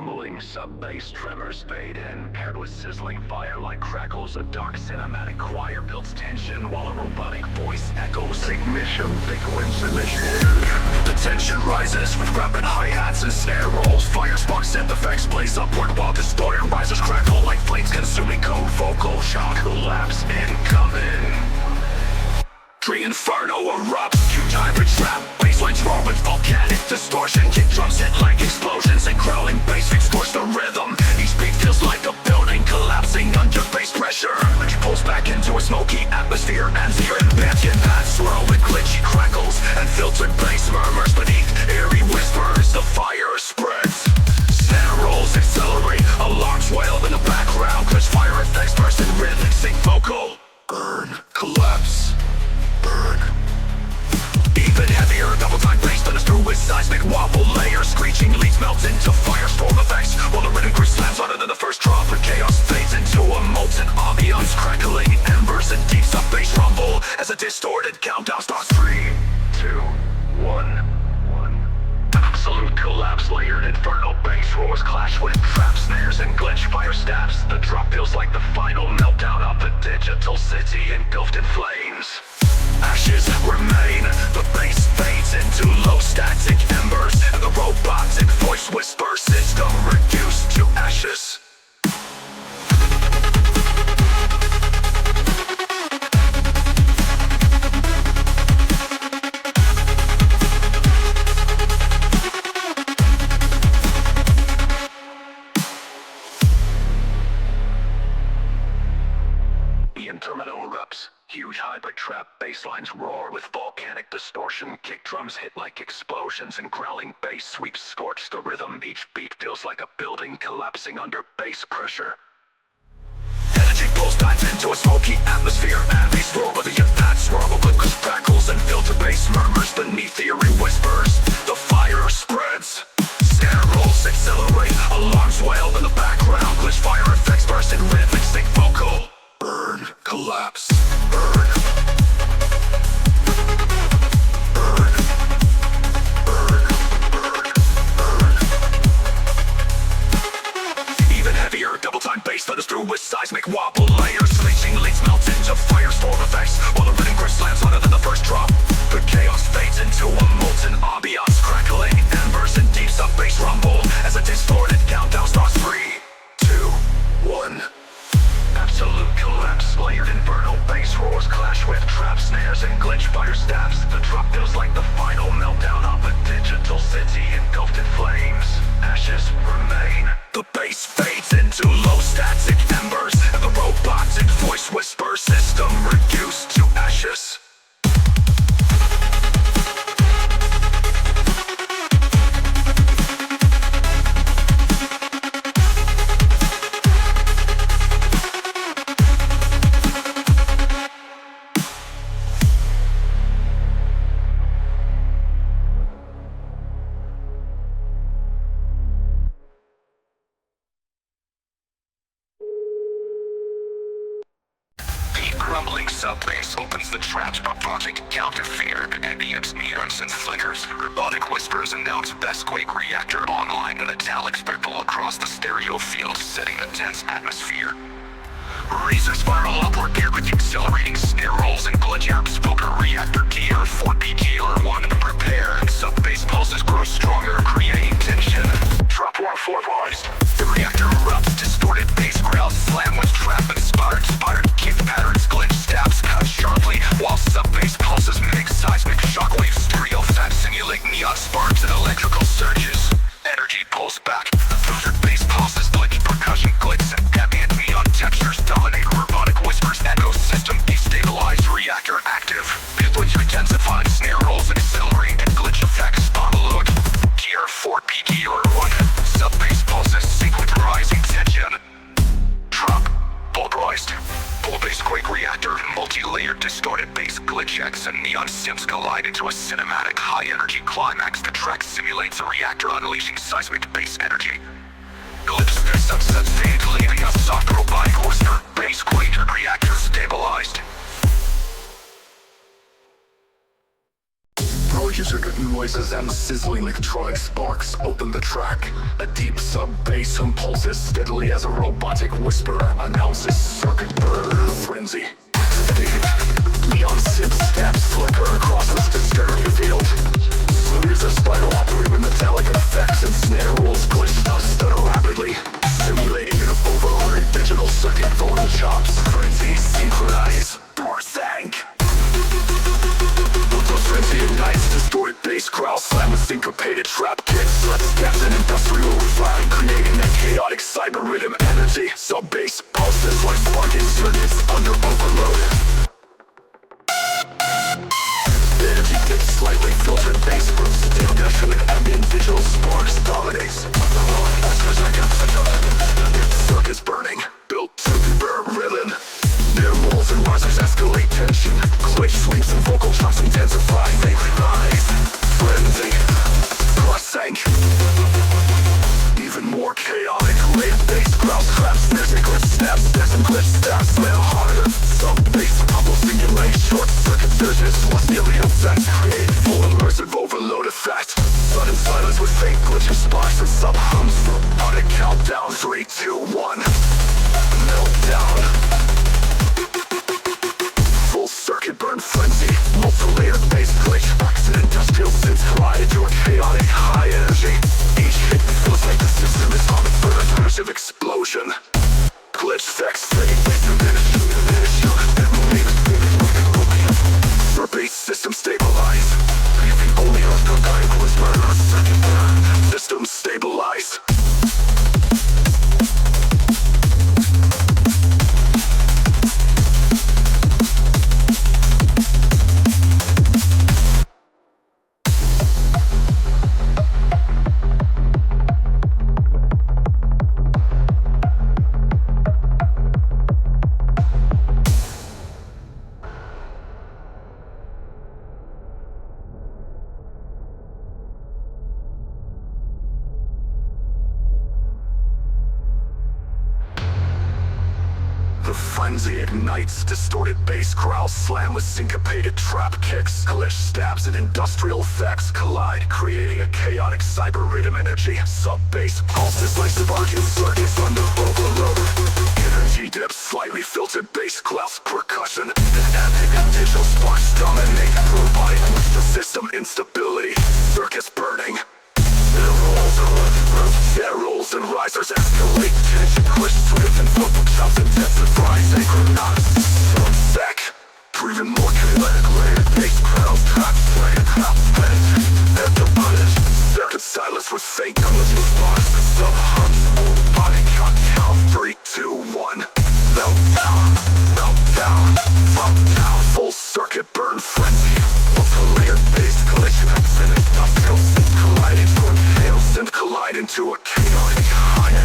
Rumbling sub-bass tremors fade in, paired with sizzling fire like crackles. A dark cinematic choir builds tension, while a robotic voice echoes ignition, frequency initiative. The tension rises with rapid hi-hats and snare rolls. Fire sparks and effects blaze upward while distorted risers crackle like flames consuming code. Vocal shock collapse incoming. Tree inferno erupts, huge hybrid trap. Basslines roar with volcanic distortion. Kick drums hit like explosions, and growling bass distorts the rhythm. Each beat feels like a building collapsing under bass pressure, which pulls back into a smoky atmosphere. Anthems ambient paths swirl with glitchy crackles, and filtered bass murmurs beneath eerie whispers. The fire spreads, snare rolls accelerate, alarms wail in the background. Cause fire effects burst in rhythmic sync vocal. Burn, collapse, burn. Even heavier, double-time bass thunders through with seismic wobble layers. Screeching leads melt into firestorm effects, while the rhythm group slams harder than the first drop. And chaos fades into a molten ambiance, crackling embers and deep sub-bass rumble as a distorted countdown starts. 3, 2, 1. Absolute collapse, layered inferno bass roars clash with trap snares and glitch fire stabs. The drop feels like the final meltdown of a digital city engulfed in flames. Ashes remain, the bass fades into low static embers, and the robotic voice whispers, system reduced to ashes. Terminal erupts. Huge hybrid trap basslines roar with volcanic distortion. Kick drums hit like explosions, and growling bass sweeps scorch the rhythm. Each beat feels like a building collapsing under bass pressure. Energy pulls dives into a smoky atmosphere, and bass roar with the paths swirl with crackles and filter bass murmurs beneath eerie whispers. The fire spreads, snare rolls accelerate, alarms wail in the background. Glitch fire effects burst in rhythmic sync vocal. Burn, collapse, burn. Burn, burn, burn, burn. Even heavier, double-time bass thunders through with seismic wobble layers. Screeching leads melt into firestorm effects, while the rhythm grip slams harder than the first drop. The chaos fades into a molten ambiance, crackling embers and deep sub-bass rumble as a distorted countdown starts. 3, 2, 1. Absolute collapse, layered inferno bass roars clash with trap snares and glitch fire stabs. The drop feels like the final meltdown of a digital city engulfed in flames. Ashes remain, the bass fades into low static embers, and the robotic voice whispers, system reduced to ashes. Rumbling sub-bass opens the trap's robotic counterfeit. Ambient neons and flickers. Robotic whispers announce Bestquake reactor online in italics purple across the stereo field, setting a tense atmosphere. Razors spiral upward paired with accelerating snare rolls and glitch apps. Poker reactor gear, 4P gear, 1 to prepare. Sub-bass pulses grow stronger, creating tension. Drop war forewarned. The reactor erupts, distorted bass growls slam with trap-inspired kick patterns. Glitch stabs cut sharply, while sub-bass pulses make seismic shockwaves. Stereo fat simulate neon sparks and electrical surges. Energy pulls back, filtered bass pulses, glitch percussion clicks, and ambient neon textures dominate. Robotic whispers echo, system destabilized, reactor active. Glitch intensified, snare rolls accelerate, and glitch effects on load. Gear 4P gear 1, sub-bass pulses sync with rising tension. Drop, pulverized, full bass quake reactor, multi-layered distorted bass glitch X and neon sims collide into a cinematic high-energy climax. The track simulates a reactor unleashing seismic bass energy. Ellipse subsets fade, leaving a soft robotic whisper. Bass quake reactor stabilized. Intricate noises and sizzling electronic sparks open the track. A deep sub-bass hum pulses steadily as a robotic whisper announces circuit burn frenzy. Neon synth steps flicker across the stereo field. There's a spiral operating with metallic effects and snare rolls glitch stutter rapidly, simulating an overloaded digital circuit vocal chops. Frenzy synchronize, power thank. Frenzy ignites, distorted bass growl, slam with syncopated trap kicks. Let's steps an industrial fire, creating a chaotic cyber rhythm energy. Sub-bass pulses like sparking circuits under overload. Energy dips slightly, filtered bass groups, discussion and ambient digital sparks dominates. Circuits burning, built to burn rhythm. Their walls and risers escalate tension. Glitch sweeps and vocal chops intensify. Synchronize, frenzy, cross-sank. Even more chaotic, late bass growls, traps, snares and glitch snaps, snares and glitch snaps, smell harder. Sub-bass bubble simulate short circuit visions, celestially effects create full immersive overload effect. Sudden silence with faint glitches, sparks and sub-hums. Robotic countdown, 3, 2, 1. Meltdown. Circuit burn frenzy, multi-layered bass glitch, and industrial synths collide into a chaotic high energy. Each hit feels like the system is on the verge of massive explosion. Glitch effects fade, your bass system stabilize. Only after dying whisper, second burn. System stabilize. The frenzy ignites, distorted bass growls slam with syncopated trap kicks. Glitch stabs and industrial effects collide, creating a chaotic cyber rhythm energy. Sub-bass pulses like sparking circuits under overload. Energy dips, slightly filtered bass clouds, percussion, and ambient digital sparks dominate. Robotic with the system instability, circuits burning. Snare rolls and risers escalate tension, glitch swift and vocal chops intensify. Synchronize, sec, even more kinetic layered bass crowds, trap play and trap bend. At the punish, circuit silence with faint glitches, bars, sub-hums, body countdown, 3, 2, 1. Meltdown, meltdown, meltdown. Full circuit burn frenzy, multi-layered bass collision and industrial synth collide into a chaos synth collide into a chaotic high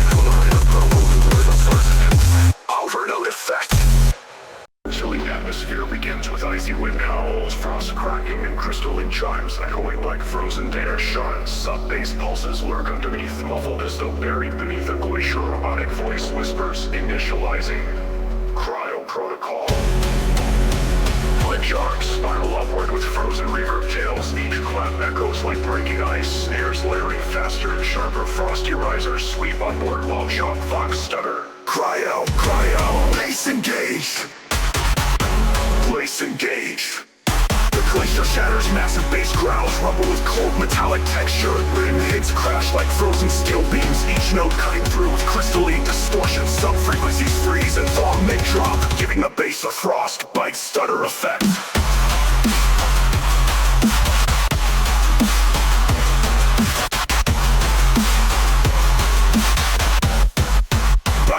overload effect. Chilling atmosphere begins with icy wind howls, frost cracking and crystalline chimes echoing like frozen data shards. Sub-bass pulses lurk underneath, muffled as though buried beneath a glacier. Robotic voice whispers, initializing cryo protocol. Glitch arcs spiral upward with frozen reverb tails. Each clap echoes like breaking ice. Snares layering faster and sharper. Frosty risers sweep onboard while shock fox stutter. Cryo, bass engaged. Place engaged. The glacier shatters, massive bass growls rumble with cold metallic texture. Rhythm hits crash like frozen steel beams, each note cutting through with crystalline distortion. Sub-frequencies freeze and thaw may drop, giving the bass a frost bite stutter effect.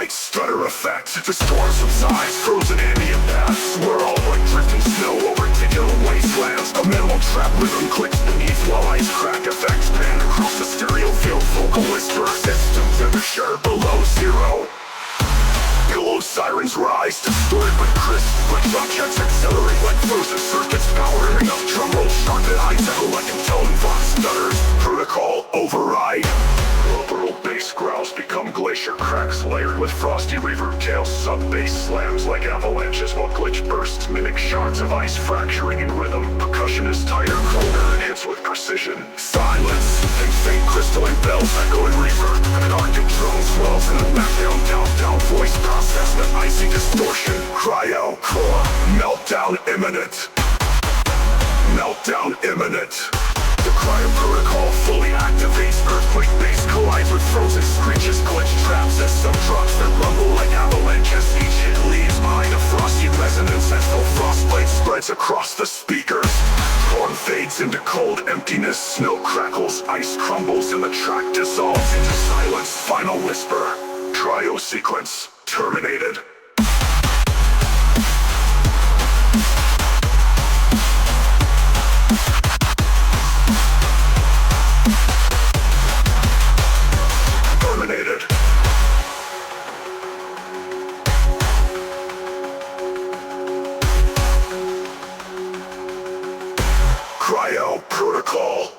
Stutter effect. The storm subsides, frozen ambient paths swirl like drifting snow over digital wastelands. A minimal trap rhythm clicks beneath while ice crack effects pan across the stereo field. Vocal whisper systems undershare below zero. Pillow sirens rise, distorted but crisp. Glitch objects accelerate like frozen circuits, powering up drum rolls, sharp and eyes echo like intoned vox stutters. Protocol override. guttural bass growls become glacier cracks layered with frosty reverb tails. Sub-bass slams like avalanches while glitch bursts mimic shards of ice fracturing in rhythm. Percussion is tighter, colder, and hits with precision. Silence and faint crystalline bells echo in reverb. An arctic drone swells in the background. Down voice process with icy distortion. Cryo core, meltdown imminent. Meltdown imminent. The cryo protocol fully activates. Earthquake base collides with frozen screeches. Glitch traps as some drops that rumble like avalanches. Each hit leaves behind a frosty resonance as though frostbite spreads across the speakers. Horn fades into cold emptiness. Snow crackles, ice crumbles, and the track dissolves into silence. Final whisper. Cryo sequence terminated. Cryo protocol.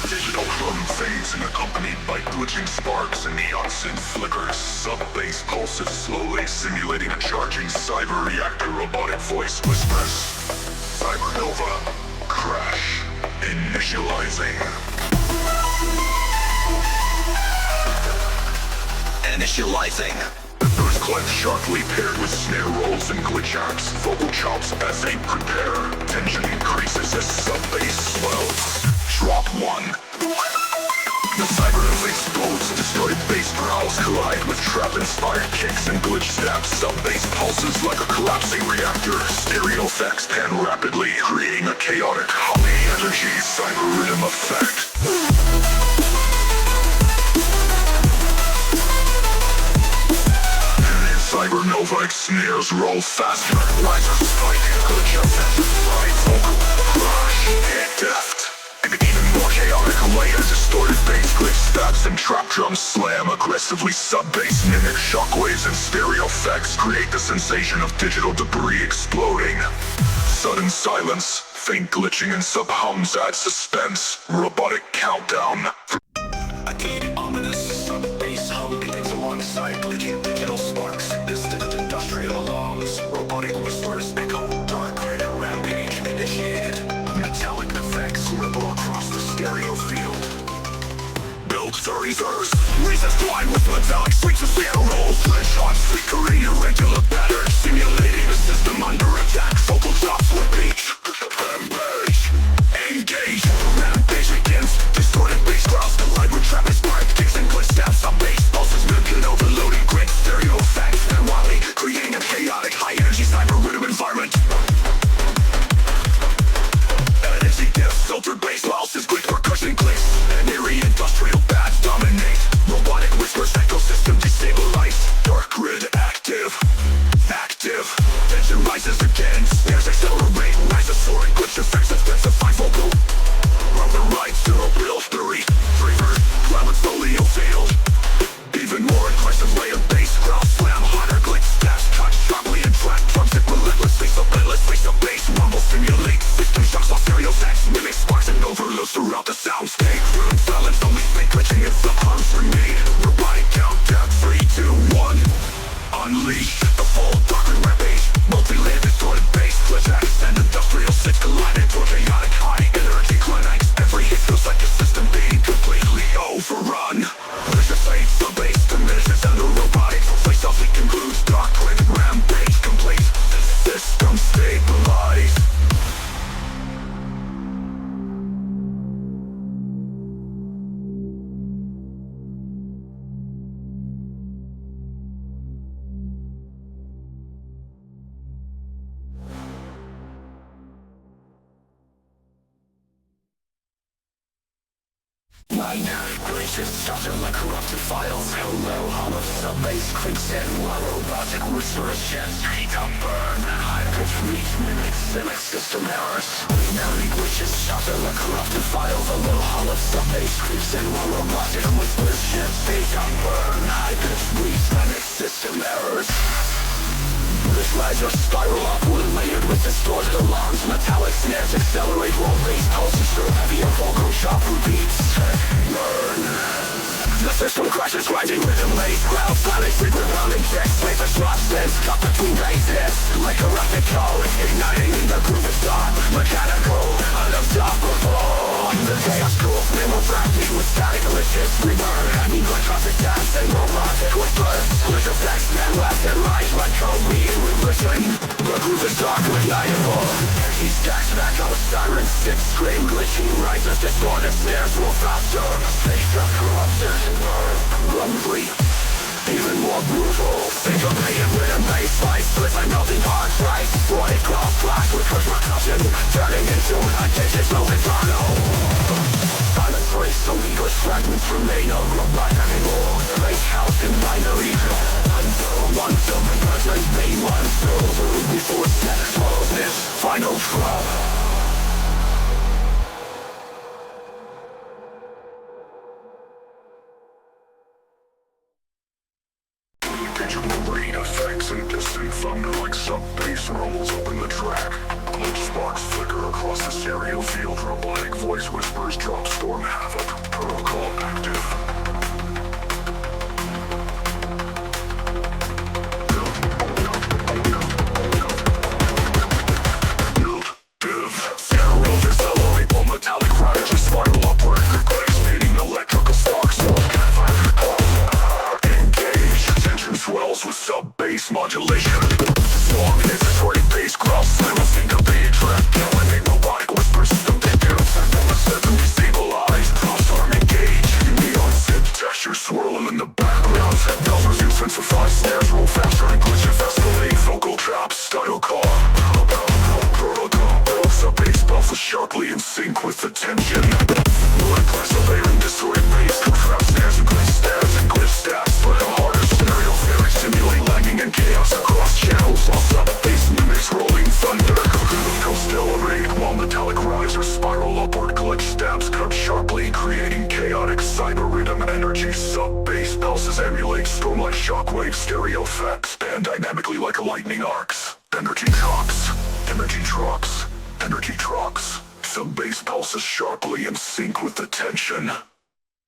Digital drum fades and accompanied by glitching sparks and neon synth flickers. Sub-bass pulses slowly simulating a charging cyber reactor. Robotic voice whispers. Cybernova. Crash. Initializing. Initializing. The first clef sharply paired with snare rolls and glitch arcs. Vocal chops as they prepare. Tension increases as sub-bass swells. Drop 1. The cybernova explodes. Distorted bass growls collide with trap-inspired kicks and glitch stabs. Sub-bass pulses like a collapsing reactor. Stereo effects pan rapidly, creating a chaotic high-energy cyber rhythm effect. Cybernova snares roll faster. Risers spike, glitch offensive right. Vocal crash, hit deft. And even more chaotic layers. Distorted bass glitch stabs and trap drums slam aggressively. Sub-bass mimic shockwaves and stereo effects create the sensation of digital debris exploding. Sudden silence, faint glitching and sub-hums add suspense. Robotic countdown. A gated ominous sub-bass hum begins alongside glitching digital sparks. Distant industrial alarms. Robotic whispers echo. Dark grid rampage initiated. Metallic effects ripple across the stereo field. Build 30s. Recess twine with metallic streaks of piano rolls. Gunshots flickering irregular patterns. Simulating a system under attack. Vocal chops with beach. Rampage. Engage. Rampage begins. Distorted bass growls collide with trap-inspired kicks and glitch stabs. Sub-bass pulses mimicking overloading great stereo effects. And wildly creating a chaotic high-energy cyber rhythm environment. Filtered bass pulses, glitch percussion clicks, and eerie industrial bads dominate. Robotic whispers, ecosystem destabilize. Mine gracious stutter like corrupted files. Hello, hum of sub-bass creaks and while robotic whispers sheds heat and burn. High-pitched reach mimics cynic system errors. Binary glitches stutter like corrupted files. A low hum of sub-bass creaks and while robotic whispers sheds heat and burn. High-pitched reach mimics system errors. This rides or spiral upward layered with distorted alarms. Metallic snares accelerate roll bass pulses through heavier vocal sharp beats. Burn. The system crashes, grinding rhythm lays ground. Panic frequent rounding checks. Laser slots then stuck between bases. Like a rocket call, igniting in the groove of thought. Mechanical, unstoppable. The chaos groove, minimal fracking with static glitches. Reburn, heavy blood traffic dance and robotic whispers. Glitch effects, man left and right. Like Kobe, listen. The groove is dark, reliable. He stacks back on a siren. Six scream, glitching rises. Distorted snares roll faster. Face of corrupted. Hungry, even more brutal. Syncopated rhythm bass fight splits like melting hard price. Body cross black with percussion, turning into a digital inferno. Silent grace, so English fragments remain a robot anymore. Face house in binary. Until one film and present may one silver before set for this final drop. Effects and distant thunder like sub-bass rolls up in the track. Glitch sparks flicker across the stereo field. Robotic voice whispers drop storm havoc. Protocol active. Stereo decelerate while metallic crashes spiral upward. Glaze-fading electrical sparks. Swells with sub-bass modulation. Strong distorted bass growls, silencing the beat track. Killing robotic whispers, system details, and the system destabilized. Cross-arm engage, neon synth textures swirling in the background. Belters use intensify, snares roll faster and glitch escalate. Vocal traps, style car. Protocol, sub-bass pulses sharply in sync with the tension. Like persevering distorted bass, trap snares and glitch stabs and glitch stabs. But the harder stereo lyrics simulate lagging and chaos across channels. While sub-bass mimics rolling thunder. Constellate while metallic risers spiral upward. Glitch stabs cut sharply, creating chaotic cyber rhythm energy. Sub-bass pulses emulate storm-like shockwave stereo effects. Band dynamically like lightning arcs. Energy trucks, energy trucks, energy trucks. Sub-bass pulses sharply in sync with the tension.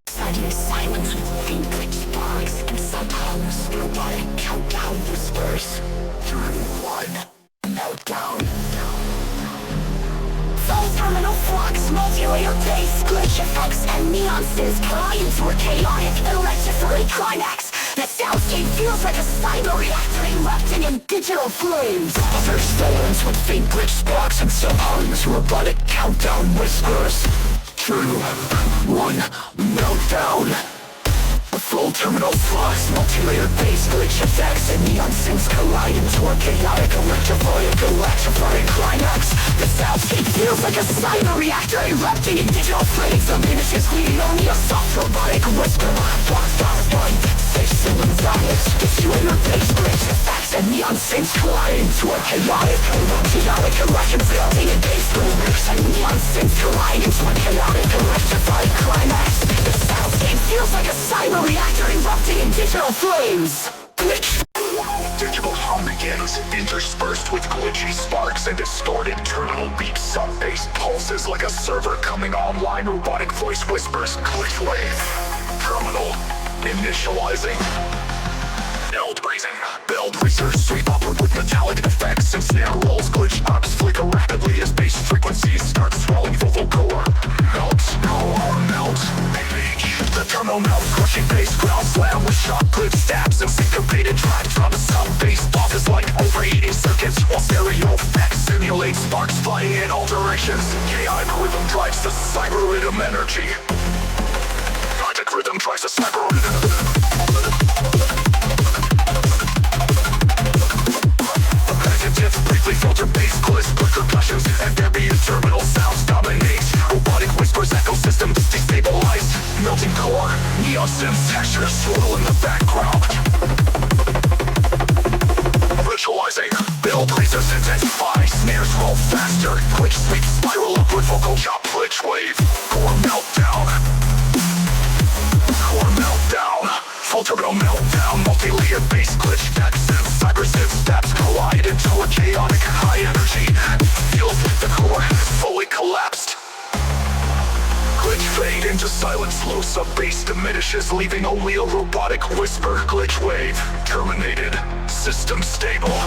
Sudden silence with faint glitch sparks and sub-hums. Robotic countdown whispers. 3, 1, meltdown. Full terminal flux, multi-layer bass, glitch effects, and neon synths collide into a chaotic, electrifying climax. The soundscape feels like a cyber reactor erupting in digital flames. Other storms with faint glitch sparks and sub-hums. Robotic countdown whispers. 2, 1, meltdown. A full terminal flux, multi-layered bass glitch effects, and neon synths collide into a chaotic, electrifying climax. The soundscape feels like a cyber reactor erupting in digital flames. The miniatures leading only a soft robotic whisper. Fun, safe cylindrics, dissuader bass glitch effects, and neon synths collide into a chaotic, electrifying in bass boomers, and neon synths collide into a chaotic, electrifying climax. The soundscape feels like a cyber reactor erupting in digital flames. Digital hum begins, interspersed with glitchy sparks and distorted terminal beats. Sub-bass pulses like a server coming online. Robotic voice whispers, glitch wave. Terminal initializing. Belt raising. Belt raisers sweep upward with metallic effects and snare rolls. Glitch ups flicker rapidly as bass frequencies start swelling. Vocal core melt. The terminal melts, crushing bass ground slam with sharp glitch stabs and syncopated drives on the sub-bass bosses like over 80 circuits. While stereo effects simulate sparks flying in all directions. Chaotic rhythm drives the cyber rhythm energy. Chaotic rhythm drives the cyber rhythm. Briefly filter bass glitch, percussions, and ambient terminal sounds dominate. Robotic whispers, ecosystem destabilized. digital places intensify, snares roll faster, glitch sweep spiral upward, vocal chop, glitch wave, core meltdown, full turbo meltdown, multi-layered bass glitch, accents, cybersynth stabs collide into a chaotic high energy, feels like the core has fully collapsed. Glitch fade into silence, low sub-bass diminishes, leaving only a robotic whisper. Glitch wave terminated, system stable.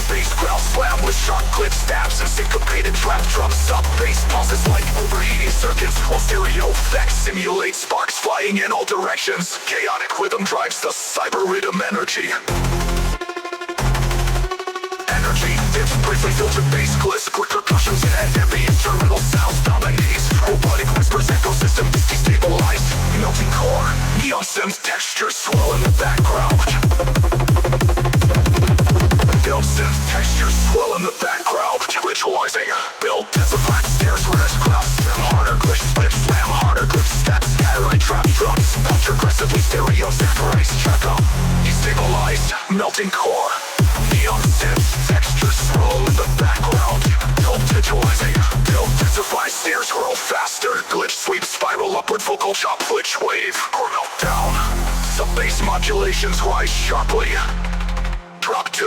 Bass growl slam with sharp glitch stabs and syncopated trap drums. Sub-bass pulses like overheating circuits, while stereo effects simulate sparks flying in all directions. Chaotic rhythm drives the cyber rhythm energy. Dips briefly filtered bass glitch, quick percussions and ambient terminal sounds dominates. Robotic whispers, ecosystem destabilized. Melting core, neon synth textures swirl in the background. Synth textures swirl in the background, ritualizing, build, densify, stairs, res, clouds, slam harder, glitch, split, slam harder, glitch, steps, scattering, trap, drums, punch aggressively, stereo, sacrifice, check up, destabilized, melting core, neon synth textures swirl in the background, build, digitalizing, build, densify, stairs, hurl faster, glitch, sweep, spiral, upward, vocal chop, glitch, wave, core meltdown, sub-bass modulations rise sharply, drop 2.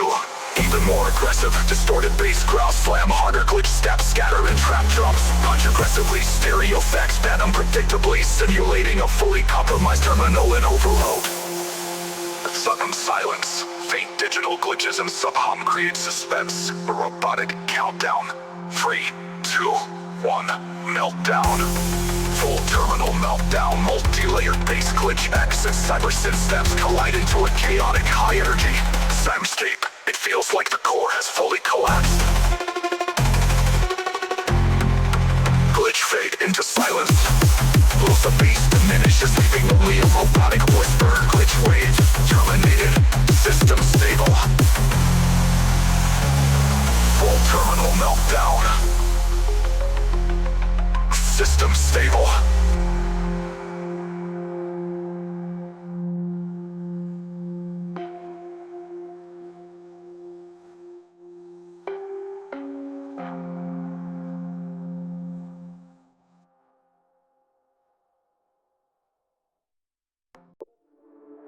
Even more aggressive, distorted bass growl, slam harder, glitch, stab, scatter, and trap drums. Punch aggressively, stereo effects bend unpredictably, simulating a fully compromised terminal in overload. Sudden silence, faint digital glitches and sub-hum create suspense. A robotic countdown. 3, 2, 1, meltdown. Full terminal meltdown, multi-layered bass glitch, X and cybersynth steps collide into a chaotic high-energy soundscape. It feels like the core has fully collapsed. Glitch fade into silence. Loss of bass diminishes, leaving only a robotic whisper. Glitch wave terminated, system stable. Full terminal meltdown. System stable.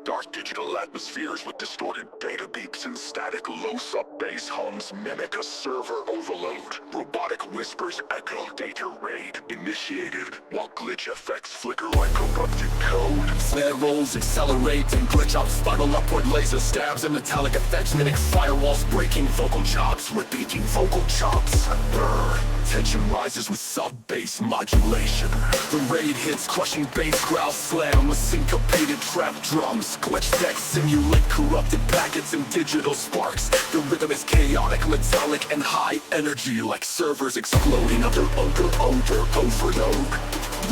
Dark digital atmospheres with distorted beta beeps and static low sub-bass hums mimic a server overload. Robotic whispers echo, data raid initiated, while glitch effects flicker like corrupted code. Snare rolls accelerate and glitch up, spiral upward, laser stabs and metallic effects mimic firewalls breaking vocal chops, repeating vocal chops. Brr. Tension rises with sub-bass modulation. The raid hits crushing bass growl slam with syncopated trap drums. Glitch decks simulate corrupted packets and digital sparks. The rhythm is chaotic, metallic, and high energy, like servers exploding under overload.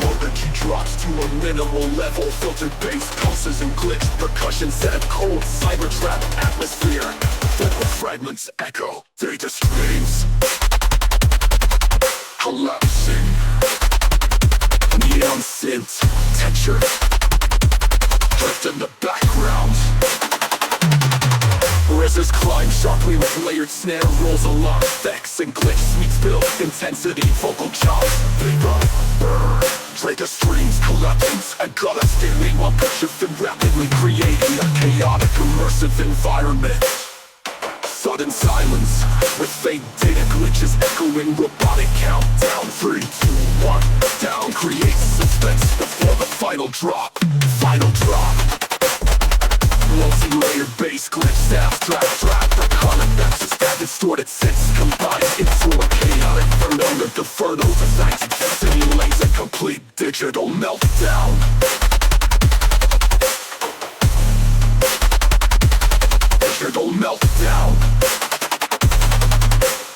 Energy drops to a minimal level, filtered bass pulses and glitch percussion set a cold cyber trap atmosphere. Vocal fragments echo, data streams collapsing. Neon synth texture drift in the background. Resistors climb sharply with layered snare rolls, alarm effects and glitch sweeps build intensity. Vocal chops, data streams, collapses, and color stealing while shifting rapidly, creating a chaotic immersive environment. Sudden silence, with faint data glitches echoing, robotic countdown. 3, 2, 1, down, creates suspense before the final drop. Multi-layered bass glitch, stab, trap, percussion effects, that distorted synths combined into a chaotic inferno. The inferno designs and simulates a complete digital meltdown.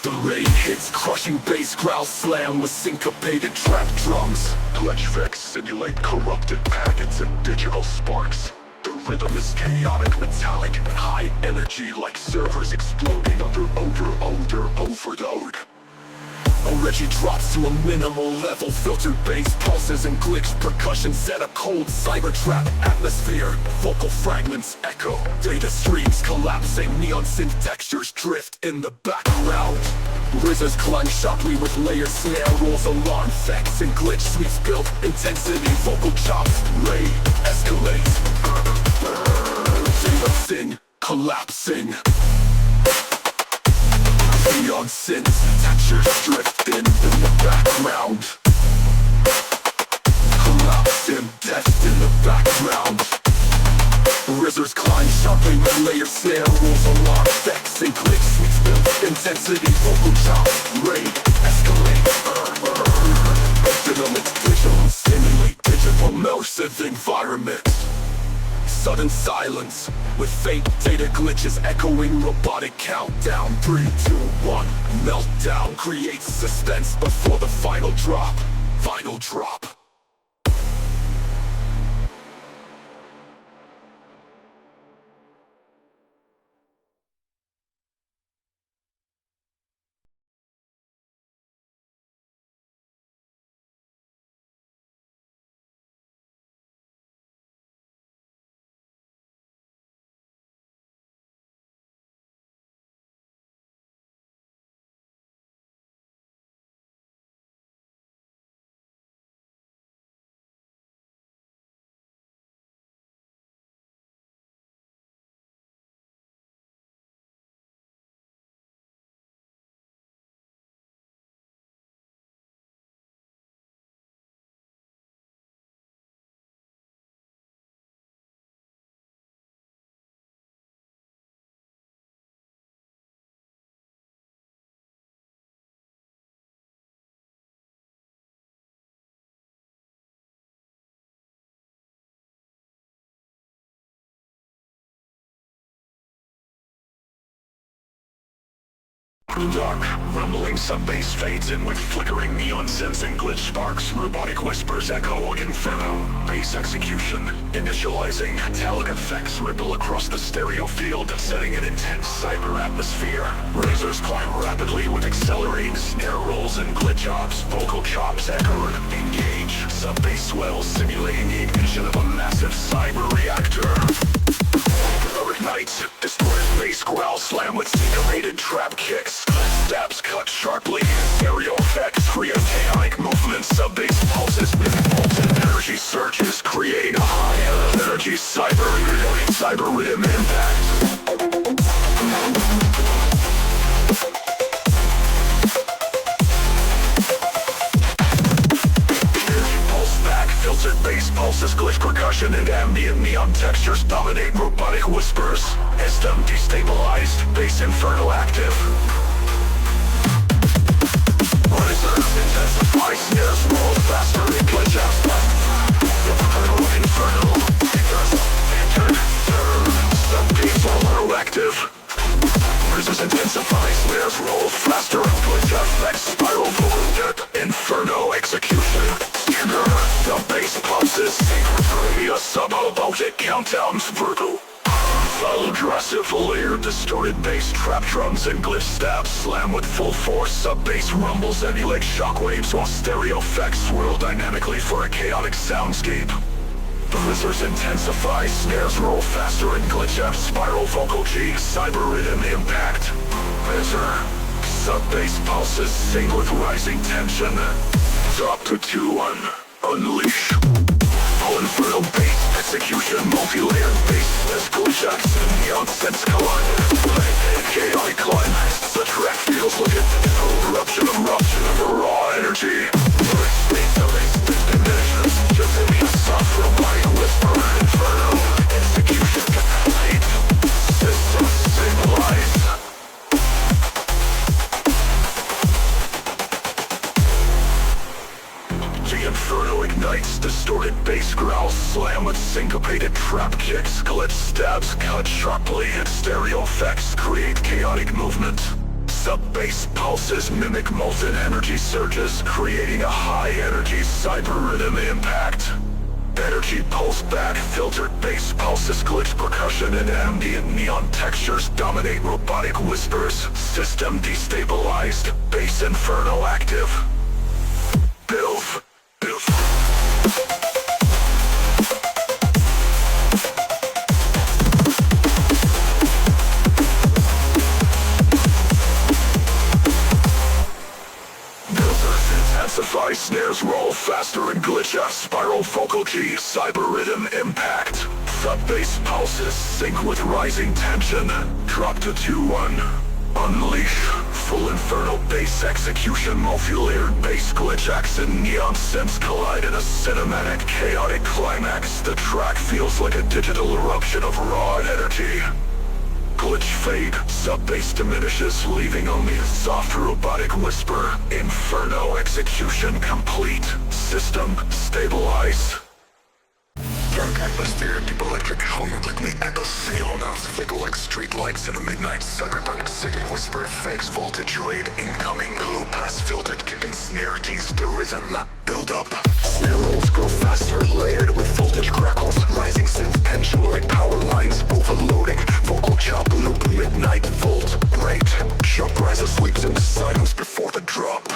The raid hits crushing bass growl slam with syncopated trap drums. Glitch effects simulate corrupted packets and digital sparks. The rhythm is chaotic, metallic, and high energy, like servers exploding under overload. Energy drops to a minimal level. Filtered bass pulses and glitch percussion set a cold cyber trap atmosphere. Vocal fragments echo, data streams collapsing. Neon synth textures drift in the background. RZAs climb sharply with layered snare rolls, alarm effects and glitch sweeps build intensity. Vocal chops raid escalate. Data sing collapsing. Neon synths textures drift in the background. Collapse and death in the background. RZAs climb sharply with layered snare rolls, alarm effects and glitch sweeps build intensity. Vocal chops raid escalate. Dynamic digital simulate digital immersive environment. Sudden silence with fake data glitches echoing robotic countdown. 3, 2, 1 meltdown creates suspense before the final drop. Final drop. Dark, rumbling sub-bass fades in with flickering neon synths and glitch sparks. Robotic whispers echo inferno. Bass execution, initializing. Metallic effects ripple across the stereo field, setting an intense cyber atmosphere. RZAs climb rapidly with accelerating snare rolls and glitch ops. Vocal chops echo, engage. Sub-bass swells simulating the ignition of a massive cyber reactor. Ignites, distorted bass growl, slam with syncopated trap kicks. Stabs cut sharply, stereo effects create chaotic movements. Sub-bass pulses with molten energy surges, creating a high energy cyber rhythm impact. Filtered bass pulses, glitch percussion, and ambient neon textures dominate robotic whispers. System destabilized, bass inferno active. RZAs intensify, snares roll faster, and glitch out. Inferno, entered, sub-bass all active. RZAs intensify, snares roll faster, glitch effects spiral forward. Inferno execution. The bass pulses, a sub-robotic countdowns vertical. Aggressive layered distorted bass trap drums and glitch stabs slam with full force. Sub-bass rumbles emulate shockwaves while stereo effects swirl dynamically for a chaotic soundscape. RZAs intensify, snares roll faster and glitch F spiral vocal G cyber rhythm impact. RZA sub-bass pulses sing with rising tension. Drop to 2-1, unleash. Full inferno bass execution, multi-layered bass as glitch acts and neon synths collide. Chaotic climax, the track feels like an eruption of raw energy. Just be a soft robotic whisper. Inferno execution complete. System stabilized. The inferno ignites, distorted bass growls slam with syncopated trap kicks. Glitch stabs cut sharply and stereo effects create chaotic movement. Sub-bass pulses mimic molten energy surges, creating a high-energy cyber rhythm impact. Energy pulse back, filtered bass pulses, glitch percussion, and ambient neon textures dominate robotic whispers. System destabilized, bass inferno active. Bilf. Intensify, snares roll faster and glitch out, spiral vocal G, cyber rhythm impact. Sub-bass pulses sync with rising tension. Drop to 2-1. Unleash, full inferno bass execution, multi-layered bass glitch acts and neon synths collide in a cinematic, chaotic climax. The track feels like a digital eruption of raw energy. Glitch fade, sub-bass diminishes, leaving only a soft robotic whisper. Inferno execution complete. System stabilize. Dark atmosphere, deep electric hum, quickly echoes, sail nouns flicker like street lights in a midnight cyberpunk city. Whisper fakes voltage rate, incoming glue pass filtered kick and snare tease the rhythm. Build up. Snare rolls grow faster, layered with voltage crackles. Rising synth tension like power lines overloading. Vocal chop loop midnight volt rate. Sharp riser sweeps into silence before the drop.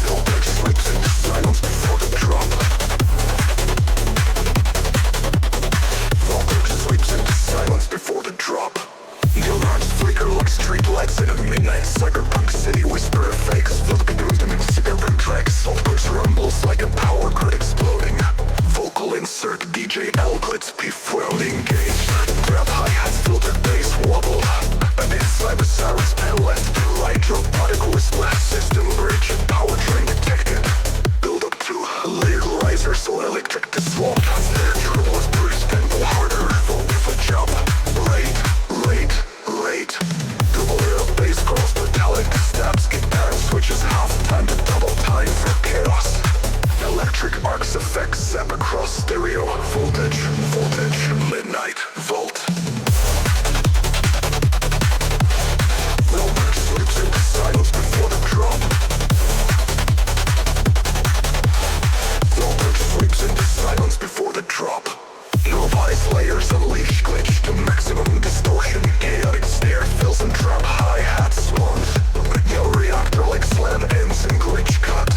Voltage sweeps into silence before the drop. Voltage sweeps into silence before the drop. Neon arms flicker like street lights in a midnight cyberpunk city. Whisper fakes, flipping rhythm in cigarette tracks. Software's rumbles like a power grid exploding. Vocal insert DJ L-glitz P4 engaged. Grab hi-hats, filtered bass wobble. And inside the sirens pan left to right. Robotic whisper, system bridge, powertrain detected. Build up to a layer riser, so electric to swap. Turbo is bruised and go harder. Vote for jump. Rate. Double layer of bass cross metallic. Stabs, guitar switches half time to double time for chaos. Electric arcs effects zap across stereo. Voltage, midnight, volt. Voltage slips into silence before the drop. Voltage sweeps into silence before the drop. Nobody's layers unleash, glitch to maximum distortion. Chaotic snare fills and trap hi-hat swans. No reactor like slam ends and glitch cut.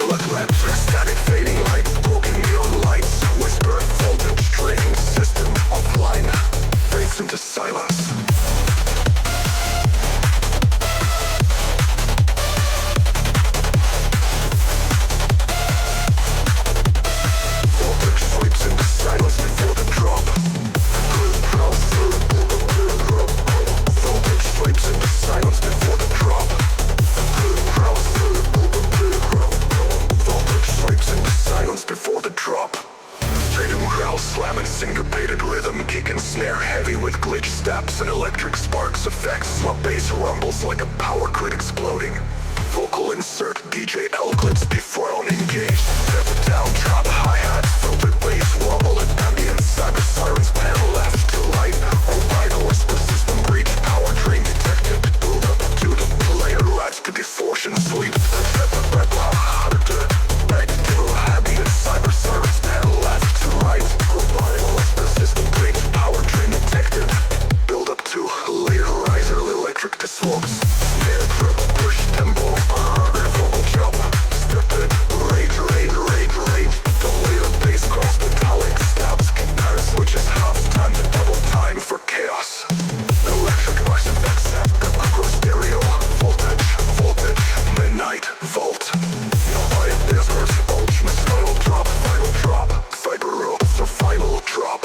Electric static fading light, broken neon lights. Whisper voltage training system offline. Fades into silence. Voltage sweeps into silence before the drop. Voltage sweeps into silence before the drop. Voltage sweeps into silence before the drop. Stadium growl, slamming syncopated rhythm, kick and snare heavy with glitch steps and electric sparks effects. Sub bass rumbles like a power grid exploding. Vocal insert DJ L-glitz before on engaged. Step down, drop hi-hats, filtered bass wobble and ambient cyber sirens pan left to right. Or whisper system breach, powertrain detected. Build up to the layer rats to distortion sweep. Ambient cyber sirens pan left to right. Or whisper system breach, powertrain detected. Build up to layer riser, electric to swaps. Snare trip, push tempo. Vocal jump, step it, rage. Double layer bass cross metallic stabs, guitar switches half time to double time for chaos. Electric noise effects across stereo. Voltage, midnight, volt. Nobody deserts, ultimate final drop. Fiber rope, so final drop.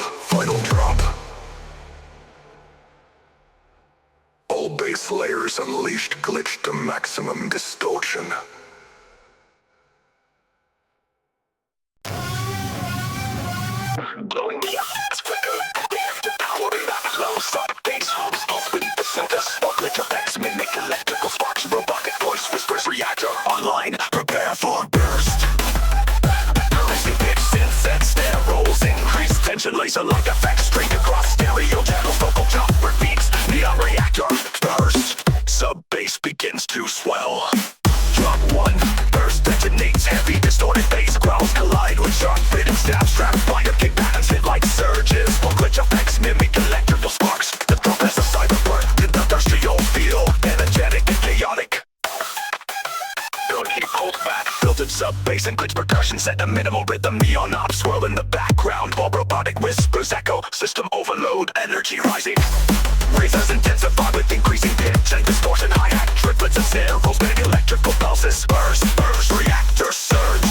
All base layers unleashed, glitch to maximum distortion. Blowing the eyes flicker, to power back, Nonstop bass hums, open the center, spark glitch effects, mimic electrical sparks, robotic voice whispers, reactor online, prepare for burst. Rising pitch, synths and snare rolls, increase tension, laser like effects, straight across stereo channels, vocal jump repeats, neon reactor burst. Sub bass begins to swell. Drop one. bass and glitch percussion set a minimal rhythm. Neon knobs swirl in the background while robotic whispers echo. System overload, energy rising. Razors intensify with increasing pitch and distortion. Hi-hat, triplets and snare rolls, many electrical pulses. Burst, reactor surge.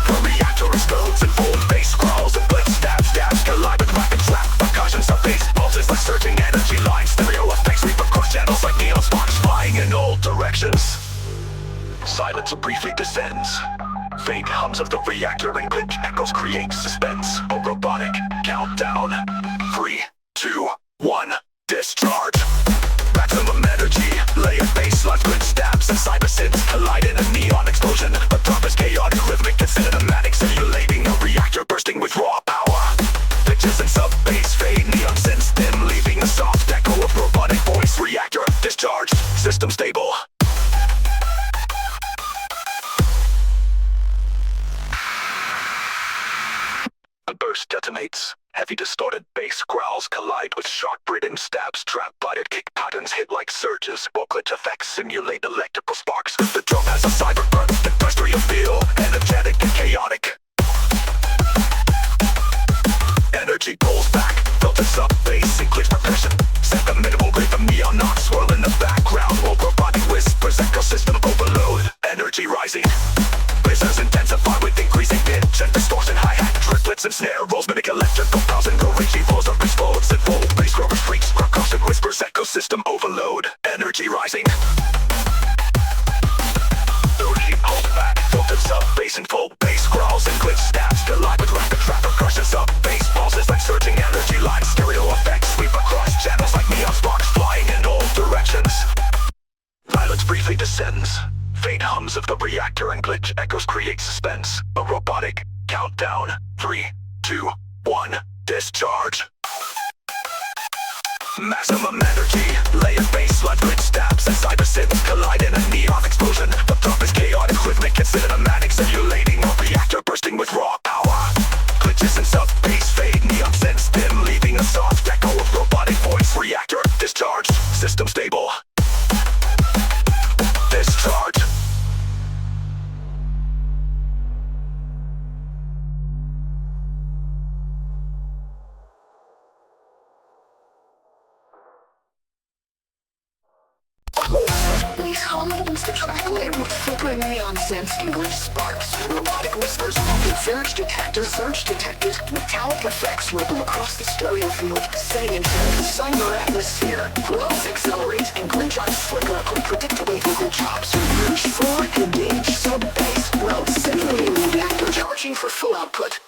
The reactor explodes and full bass crawls and glitch stabs, collide with rapid trap percussion. Some bass pulses like surging energy lines. Stereo effects sweep across channels like neon sparks flying in all directions. Silence briefly descends. Faint hums of the reactor and glitch echoes create suspense. A robotic countdown. 3, 2, 1, discharge. Maximum energy, layer baseline, glitch stabs and cyber synths collide in a neon explosion. The drop is chaotic, rhythmic and cinematic, simulating a reactor bursting with raw power. Pitches and sub-bass fade, neon synths dim, leaving a soft echo of robotic voice. Reactor discharged, system stable. A burst detonates. Heavy distorted bass growls collide with sharp breathing stabs. Trap-bladed kick patterns hit like surges, while glitch effects simulate electrical sparks. The drum has a cyber burst, industrial feel, energetic and chaotic. Energy pulls back, filters up bass and glitch percussion. Set the minimal rhythm, neon knobs swirl in the background while robotic whispers echo. System overload, energy rising. Lasers intensify with increasing pitch and distortion. Hi-hat, triplets and snare rolls, mimic electrical pulse and raging flows up explodes and full bass growers freaks, percussion whispers, ecosystem overload, energy rising. Energy pulls back, filters up bass and full bass growls and glitch stabs collide with rapid trap percussion. Up bass pulses like surging energy lines. Stereo effects sweep across channels like neon sparks flying in all directions. Violence briefly descends. Faint hums of the reactor and glitch echoes create suspense. A robotic countdown. 3, 2, 1, discharge. Maximum energy, layer baseline, glitch stabs and cyber synths collide in a neon explosion. The drop is chaotic, rhythmic and cinematic, simulating a reactor bursting with raw power. Glitches and sub-bass fade, neon synths dim, leaving a soft echo of robotic voice. Reactor discharged, system stable. Discharge. These hollows the track later with flickering neon synths and glitch sparks. Robotic whispers, surge detectors, metallic effects ripple across the stereo field, setting into the cyber atmosphere. Growth accelerates and glitch arts flicker unpredictably vocal chops. Reach for, engage, sub-bass, well, simulating reactor charging for full output.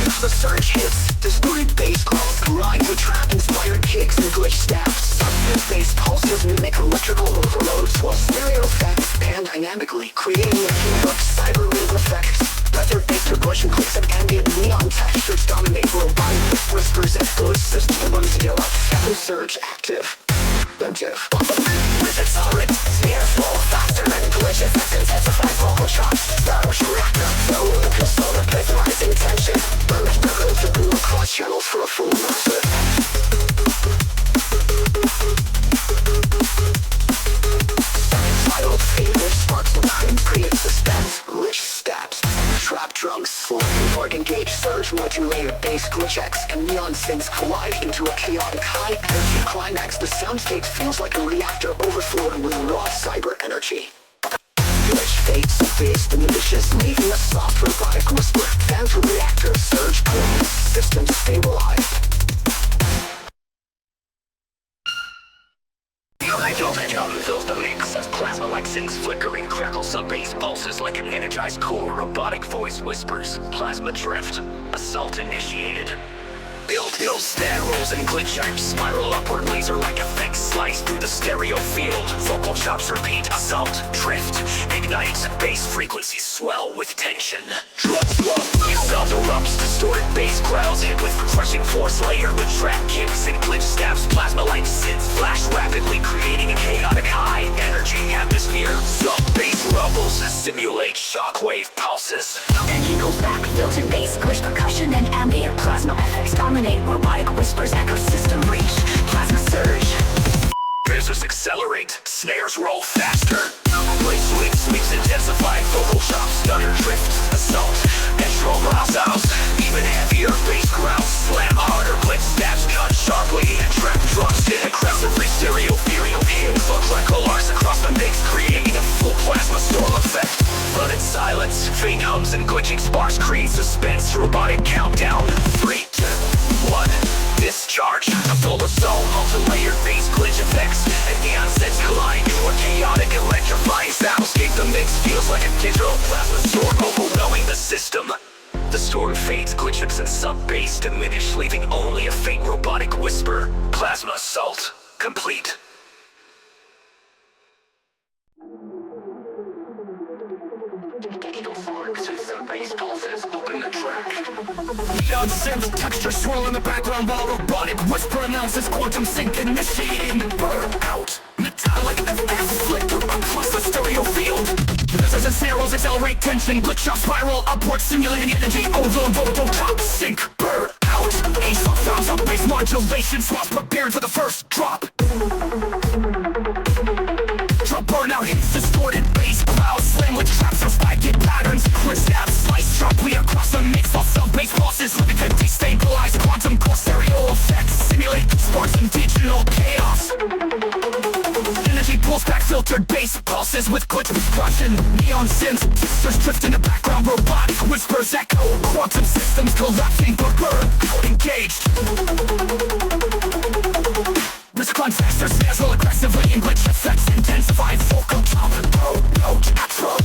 As the surge hits, distorted bass calls collide with trap-inspired kicks and glitch stabs. Sub-bass pulses mimic electrical overloads, while stereo effects pan dynamically, creating a few of cyber wave effects. Leather-based percussion clicks and ambient neon textures dominate robotic whispers and flows system until a surge active. With accelerant, snare flow faster and glitch effects intensify vocal chops. Starrush reactor, flow with a solar vaporizing tension. Burst the filter blue across channels for a full immersive. Wild fingers sparks lines create suspense, glitch stabs. Trap drums, full organ gauge surge modulator bass glitch X and neon synths collide into a chaotic high-energy climax. The soundscape feels like a reactor overflowing with raw cyber energy. Glitch fades to face the malicious, leaving a soft robotic whisper. Phantom reactor surge points, system stabilized. Hydrogen fills the mix as plasma-like synths flickering crackle sub-bass pulses like an energized core. Robotic voice whispers, plasma drift, assault initiated. Build snare rolls and glitch arcs spiral upward, laser-like effects slice through the stereo field. Vocal chops repeat, assault, drift, ignites, bass frequencies swell with tension. Assault erupts, distorted bass growls hit with crushing force layered with trap kicks and glitch stabs. Plasma-like synths flash rapidly, creating a chaotic high-energy atmosphere. Sub-bass rumbles simulate shockwave pulses. Energy goes back, filtered bass, glitch percussion and ambient plasma effects dominate robotic whispers, ecosystem reach, plasma surge. Bases accelerate, snares roll faster. Play swings, intensify, vocal chops, stutter drift, assault swinging and trap drops hit aggressively. Stereo hit for crackle arcs across the mix, creating a full plasma storm effect. But in silence, faint hums and glitching sparks create suspense. Robotic countdown, 3, 2, 1, discharge. A polar zone, multi-layered bass glitch effects, and neon sets collide into a chaotic electrifying soundscape. The mix feels like a digital plasma storm overwhelming the system. The storm fades, glitches and sub-bass diminish, leaving only a faint robotic whisper. Plasma assault complete. Neon synth texture swirl in the background while robotic whisper announces quantum sync initiating. Burn out. Metallic FF flicker across the stereo field. This is arrows accelerate tension, glitch up spiral upward, simulating energy overload. Top sync. Burn out. Ace of sounds up bass modulation swap prepared for the first drop. Drop burnout hits distorted bass cloud slam with traps or spiking patterns. Quick stab slice sharply across the mix while sub-bass bosses living to destabilize quantum core stereo effects. Simulate sparks and digital chaos. Energy pulls back filtered bass pulses with glitch percussion. Neon synths, sisters drift in the background, robotic whispers echo. Quantum systems collapsing but burn out engaged. Respond faster, snares roll aggressively in glitch effects intensify vocal top, note, outro.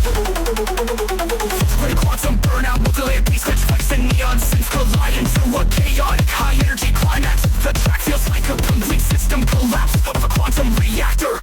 Quantum burnout, multi-layered bass glitch effects and neon synths collide into a chaotic high energy climax. The track feels like a complete system collapse of a quantum reactor.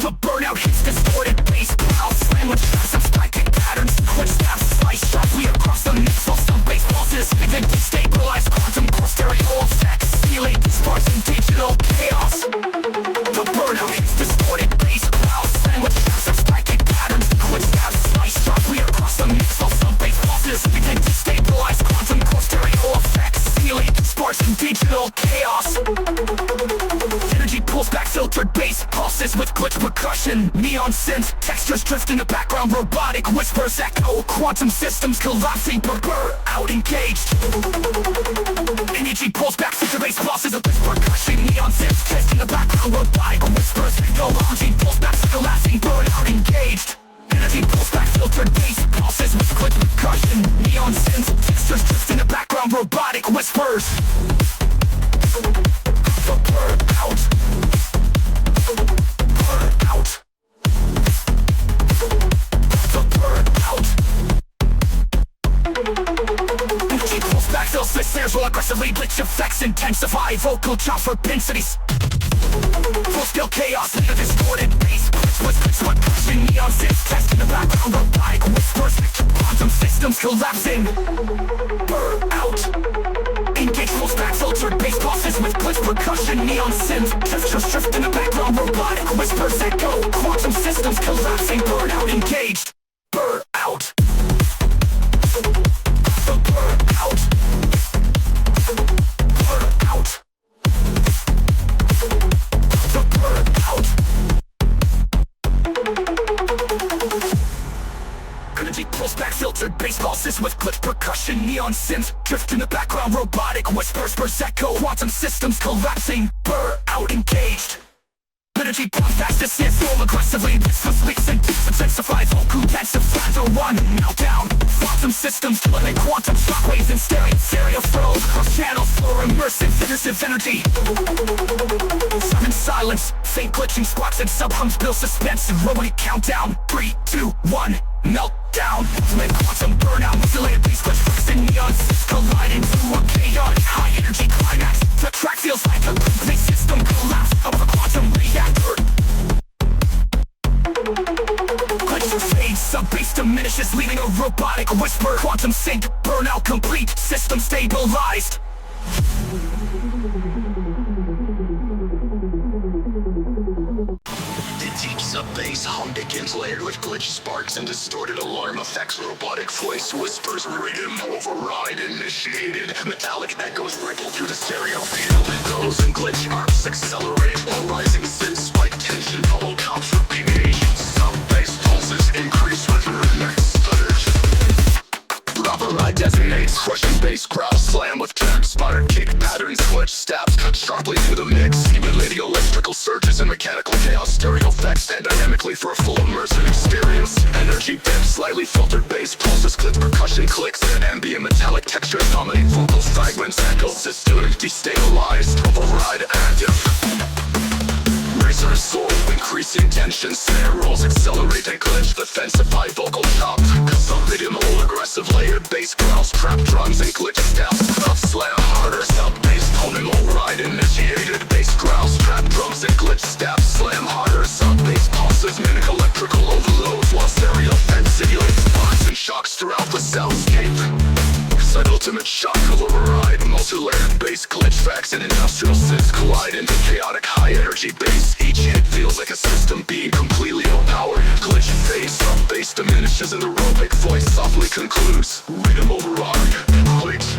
The burnout hits distorted bass cloud slam with traps of spiking patterns. Quick stabs slice sharply across the mix while sub-bass pulses begin to stabilize quantum core stereo effects. Simulate sparks and digital chaos. The burnout hits distorted bass cloud slam with traps of spiking patterns. Quick stabs slice sharply across the mix while sub-bass pulses begin to stabilize quantum core stereo effects. Simulate sparks and digital chaos. Energy pulls back filtered bass pulses with glitch percussion. Neon synth textures drift in the background, robotic whispers echo. Quantum systems collapsing but burn out engaged. Energy pulls back filtered bass pulses with glitch percussion. Neon synth test in the background, robotic whispers echo. Energy pulls back collapsing burn out engaged. Energy pulls back filtered bass pulses with glitch percussion. Neon synth textures drift in the background, robotic whispers. The burn out. Burn out. The burn out. Energy pulls back fills the snares will aggressively glitch effects intensify vocal chop for densities. Full scale chaos in the distorted bass glitch with glitch percussion. Neon synth test in the background, robotic whispers quantum systems collapsing. Burn out. Engage pulls back filtered bass pulses with glitch percussion. Neon synth textures drift in the background, robotic whispers echo. Quantum systems collapsing, burn out engaged. Burn out. The burn out. Burn out. The burn out. Energy pulls back filtered bass pulses with glitch percussion. Neon synth drift in the background, robotic whispers echo. Quantum systems collapsing, burn out engaged. Energy pulls fast as synths roll aggressively. This was leaks and intensifies vocal densify the one now down. Quantum systems eliminate quantum shockwaves and stereo flow across channels for immersive energy. Some in silence, faint glitching squats and sub-hums build suspense and robotic countdown. 3, 2, 1, meltdown. Ultimate quantum burnout, multi-layered bass glitch effects and neon synths collide into a chaotic high energy climax. The track feels like a complete system collapse of a quantum reactor. Glitch fades, sub-bass diminishes, leaving a robotic whisper. Quantum sync, burnout complete, system stabilized. The deep sub-bass hum begins layered with glitch sparks and distorted alarm effects. Robotic voice whispers rhythm override initiated. Metallic echoes ripple through the stereo field. Echoes and glitch arcs accelerate while rising synth spike tension. Double counts repeating. Sub-bass pulses increase with remix footage. Override designates crushing bass crowd slam with track spike. Modern kick patterns, glitch steps sharply through the mix, simulating electrical surges and mechanical chaos. Stereo effects stand dynamically for a full immersive experience. Energy dips, slightly filtered bass pulses, clips, percussion clicks, and ambient metallic textures dominate vocal fragments. Echo system destabilized, override active. Razor soul, increasing tension, snare rolls accelerate and glitch, defensify vocal chop. Some minimal aggressive layered bass growls, trap drums and glitch steps. Up slam harder, sub bass tonal ride initiated bass growls, trap drums and glitch steps. Slam harder, sub bass pulses mimic electrical overloads, while stereo effects simulate spots and shocks throughout the soundscape. Side ultimate shock override, multi-layered bass glitch tracks and industrial synths collide into chaotic high energy bass. Each hit feels like a system being completely overpowered. Glitch bass, sub bass diminishes and the aerobic voice softly concludes. Rhythm override, complete.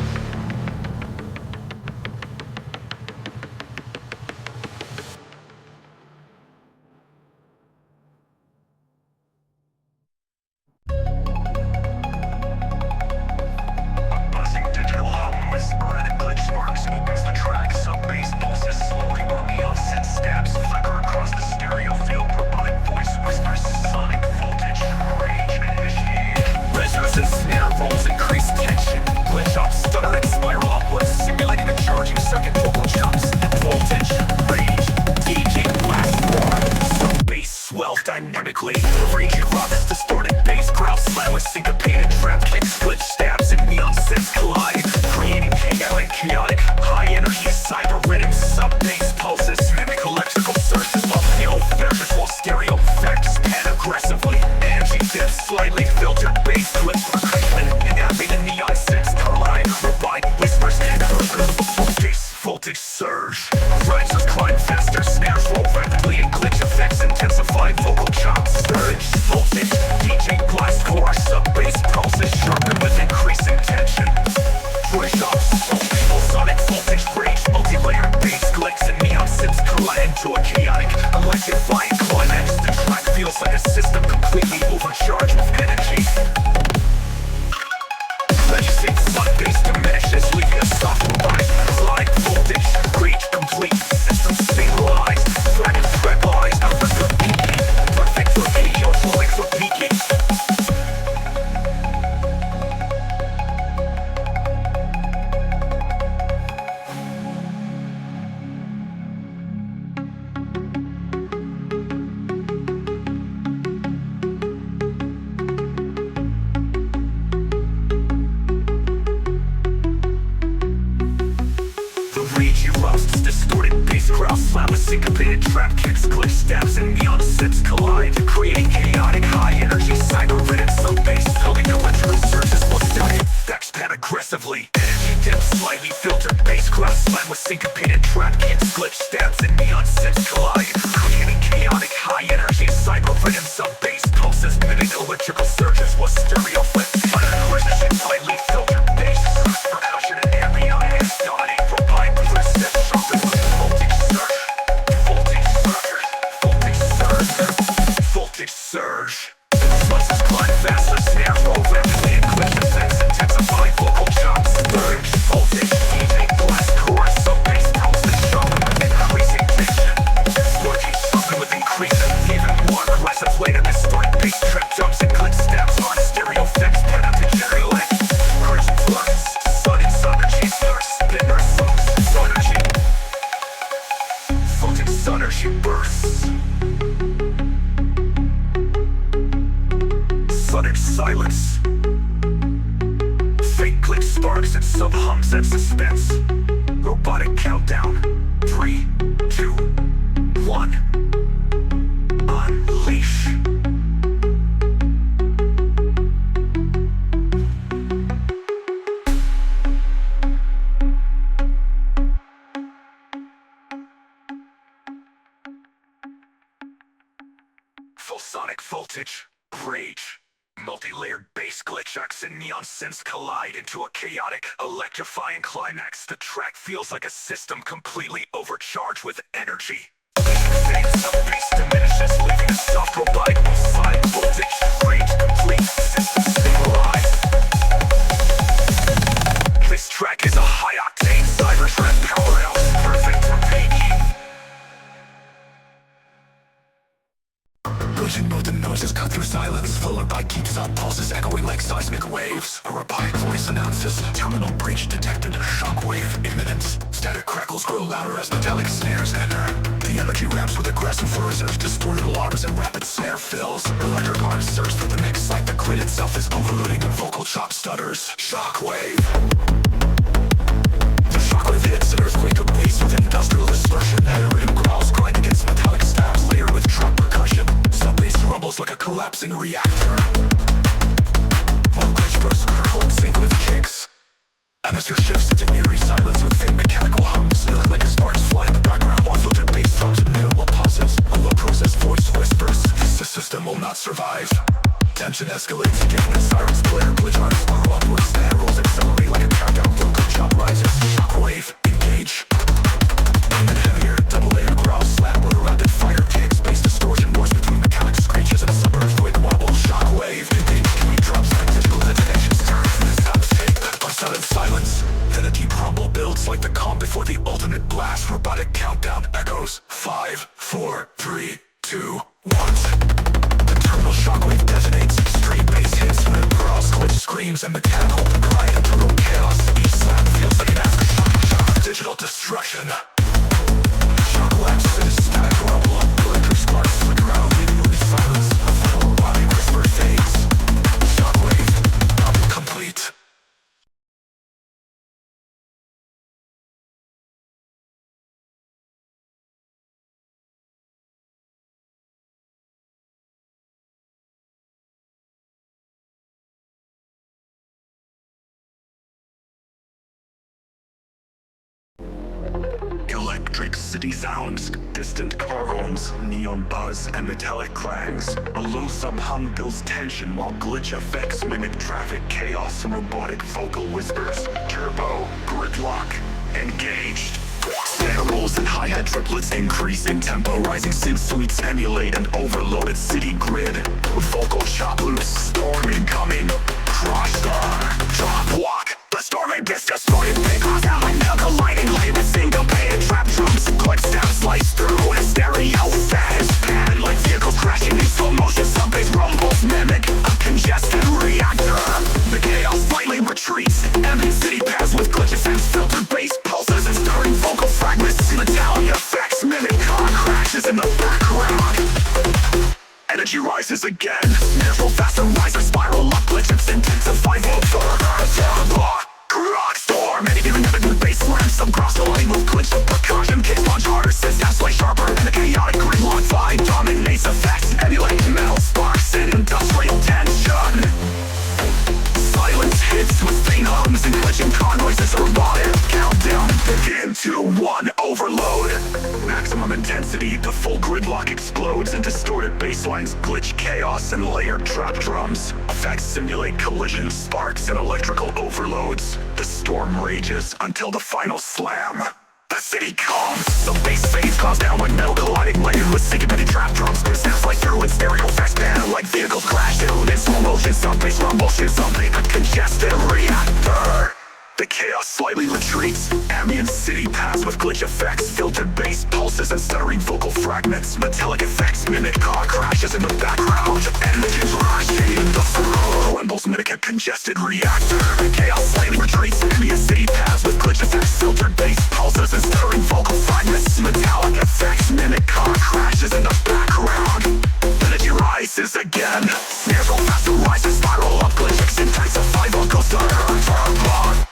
Dynamically, rage erupts, distorted bass growls, slam with syncopated trap kicks, glitch stabs, and neon synths collide, creating chaotic, high energy cyber rhythms. Sub bass pulses mimic electrical surges, while stereo effects pan aggressively. Energy dips, slightly filtered bass clips, percussion, and ambient neon synths collide, robotic whispers, and voltage surge. Rises climb faster, snares roll rapidly, and glitch effects intensify vocal chops. Surge, voltage, DJ blast core, sub bass pulses sharpen with increasing tension. Push off, sonic voltage rage, multi-layered bass clicks and neon synths collide into a chaotic, electrifying climax. The track feels like a system completely overcharged with energy. Legacy sub bass diminishes, leaving a soft rise. Sonic voltage, rage complete, system stabilized. Track and stabilized, perfect for peaking. Perfect for video, perfect for peaking. Distorted bass growls, slam with syncopated trap kicks, glitch stabs, and neon synths collide, creating chaotic high energy cyber rhythms. Some bass building electrical surges while stereo effects pan aggressively. Energy dips, slightly filtered bass growls, slam with syncopated trap kicks, glitch stabs, and neon synths collide, creating chaotic high energy cyber rhythms. Some bass pulses mimic electrical surges while stereo effects pan aggressively. Slightly filtered bass percussion and ambient hands dominate, provide percent sharpen with voltage surge. Buses climb faster, snares roll rapidly, and glitch effects intensify vocal chops. Surge, voltage, DJ blast core, sub bass pulses sharpen with increasing tension. Working sharpen with increasing, even more aggressive later distorted bass trap jumps and glitch stabs on stereo effects pan out to generate. Curse flux, sudden synergy starts, spinner synergy. Voltage synergy bursts. Sonic silence. Fake click sparks and sub hums and suspense. Robotic countdown. 3, 2, 1. Unleash. Full sonic voltage. Rage. Multi-layered bass glitch acts and neon synths collide into a chaotic, electrifying climax. The track feels like a system completely overcharged with energy. Sub bass diminishes, leaving a soft robotic side voltage. Rage complete, system stabilized. This track is a high-octane voices cut through silence, followed by deep sub pulses echoing like seismic waves. A robotic voice announces, terminal breach detected, shockwave imminent. Static crackles grow louder as metallic snares enter. The energy ramps with aggressive verses, distorted alarms and rapid snare fills. Electric arms surge through the mix like the grid itself is overloading and vocal chop stutters. Shockwave. The shockwave hits an earthquake of bass with industrial distortion. And rhythm growls grind against metallic stabs layered with truck percussion. Sub-bass rumbles like a collapsing reactor. While glitch bursts crackle in sync with kicks. Atmosphere shifts into eerie silence with faint mechanical hums. Like sparks fly in the background, one-filtered bass drums and minimal pauses. A low-processed voice whispers, the system will not survive. Tension escalates again when sirens blare. Glitch arms spiral upwards, snare rolls accelerate like a countdown. Vocal chop rises, shockwave, engage. And heavier, double-layered growls slap where rapid fire kicks. Bass distortion wars between metallic screeches and sub-earthquake wobble. Shockwave, engage. Between drops like digital detonations turn from this top shape. By sudden silence, then a deep rumble builds like the calm before the ultimate blast. Robotic countdown echoes. 5, 4, 3, 2, 1. Terminal shockwave detonates, extreme bass hits when it growls, glitch screams, and mechanical cry in total chaos. Each slap feels like an aftershock, digital destruction. Shock lapses in a static rumble, electric sparks flicker out, leaving only silence. A final robotic whisper fades. Shockwave, complete. Electric city sounds, distant car horns, neon buzz, and metallic clangs. A low sub-hum builds tension while glitch effects mimic traffic chaos and robotic vocal whispers. Turbo, gridlock, engaged. Snare rolls and hi-hat triplets increase in tempo. Rising synth suites emulate an overloaded city grid. With vocal chop loops, storm incoming. Crush the drop walk. The storming disc distorted big cause out like nail colliding late with syncopated trap drums. Glitch stabs slice through a stereo fast pan like vehicles crashing in slow motion. Sub-bass rumbles mimic a congested reactor. The chaos slightly retreats. Ambient city paths with glitch effects, filtered bass pulses and stirring vocal fragments. Metallic effects mimic car crashes in the background. Energy rises again. Snares roll faster, riser spiral up. Glitches intensify vocal rock storm. Any feeling of it with bass slams. Some cross the line with glitch percussion. Kicks punch harder, stabs way sharper. And a chaotic gridlock vibe dominates effects. Emulate metal sparks and industrial tension. Silence hits with faint hums and glitching car noises. A robotic countdown begin to 1 overload. Maximum intensity, the full gridlock explodes in distorted bass lines, glitch chaos, and layered trap drums. Effects simulate collisions, sparks, and electrical overloads. The storm rages until the final slam. The city calms, the bass fades, clouds down like metal colliding, layered with syncopated trap drums. Sounds like through its stereo effects pan like vehicles crash down in slow motion. Sub-bass rumble shoots something a congested reactor. The chaos slightly retreats. Ambient city paths with glitch effects, filtered bass pulses and stuttering vocal fragments. Metallic effects mimic car crashes in the background. Engines rushing in the flow. Rumbles mimic a congested reactor. The chaos slightly retreats. Ambient city paths with glitch effects, filtered bass pulses and stuttering vocal fragments. Metallic effects mimic car crashes in the background. Energy rises again. Snares roll faster, rises spiral up. Glitch intensify vocal stutter.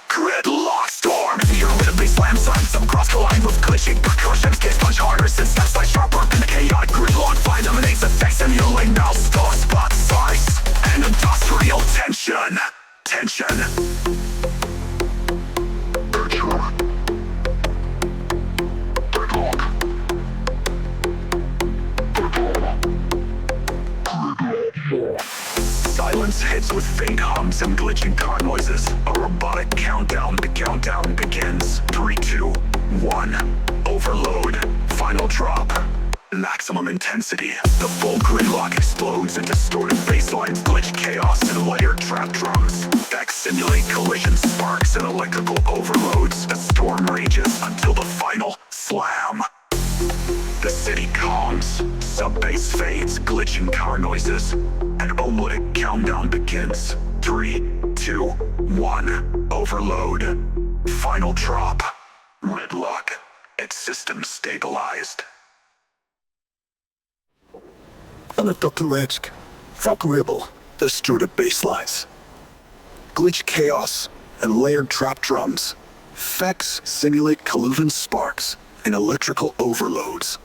Gridlock storm. Fear with a bass slam sign. Some cross collide with glitching percussion. Kicks punch harder, since steps like sharper. And the chaotic gridlock vibe dominates effects. Emulate now star spot size and industrial tension. Silence hits with faint hums and glitching car noises. A robotic countdown. The countdown begins. 3, 2, 1. Overload. Final drop. Maximum intensity. The full gridlock explodes in distorted bass lines, glitch chaos, and layered trap drums. Effects simulate collisions, sparks, and electrical overloads. The storm rages until the final slam. The city calms. Sub-bass bass fades, glitching car noises, and omotic countdown begins. 3, 2, 1, overload. Final drop. Red lock. Its system stabilized. Unadulterated, vulnerable, distorted basslines, glitch chaos, and layered trap drums. Effects simulate collision sparks and electrical overloads.